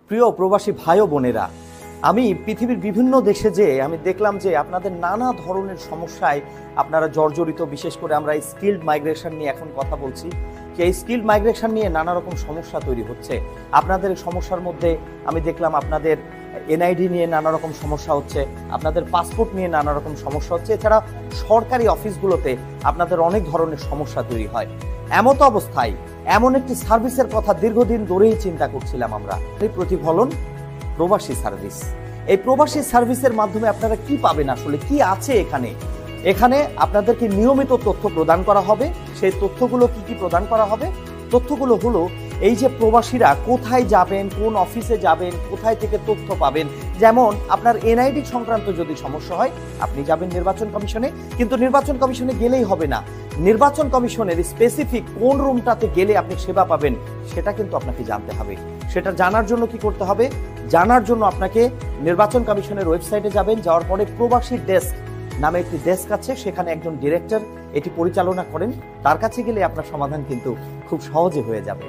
প্রিয় প্রবাসী ভাই ও বোনেরা, আমি পৃথিবীর বিভিন্ন দেশে আমি দেখলাম যে আপনাদের নানা ধরনের সমস্যায় আপনারা জর্জরিত। বিশেষ করে আমরা এই স্কিল্ড মাইগ্রেশন নিয়ে এখন কথা বলছি, যে এই স্কিল্ড মাইগ্রেশন নিয়ে নানা রকম সমস্যা তৈরি হচ্ছে। আপনাদের এই সমস্যার মধ্যে আমি দেখলাম আপনাদের এনআইডি নিয়ে নানা রকম সমস্যা হচ্ছে, আপনাদের পাসপোর্ট নিয়ে নানা রকম সমস্যা হচ্ছে। এছাড়া সরকারি অফিসগুলোতে আপনাদের অনেক ধরনের সমস্যা তৈরি হয়। এমত অবস্থায় এমন একটি সার্ভিসের কথা দীর্ঘদিন ধরেই চিন্তা করছিলাম আমরা, এই প্রতিফলন প্রবাসী সার্ভিস। এই প্রবাসী সার্ভিসের মাধ্যমে আপনারা কি পাবেন, আসলে কি আছে এখানে? এখানে আপনাদেরকে নিয়মিত তথ্য প্রদান করা হবে। সেই তথ্যগুলো কি প্রদান করা হবে? তথ্যগুলো হলো এই যে প্রবাসীরা কোথায় যাবেন, কোন অফিসে যাবেন, কোথায় থেকে তথ্য পাবেন। যেমন আপনার এনআইডি সংক্রান্ত যদি সমস্যা হয়, আপনি যাবেন নির্বাচন কমিশনে, কিন্তু নির্বাচন কমিশনে গেলেই হবে না। নির্বাচন কমিশনের স্পেসিফিক কোন রুমটাতে গেলে আপনি সেবা পাবেন সেটা কিন্তু আপনাকে জানতে হবে। সেটা জানার জন্য কি করতে হবে? জানার জন্য আপনাকে নির্বাচন কমিশনের ওয়েবসাইটে যাবেন। যাওয়ার পরে প্রবাসী ডেস্ক নামে একটি ডেস্ক আছে, সেখানে একজন ডিরেক্টর এটি পরিচালনা করেন। তার কাছে গেলে আপনার সমাধান কিন্তু খুব সহজে হয়ে যাবে।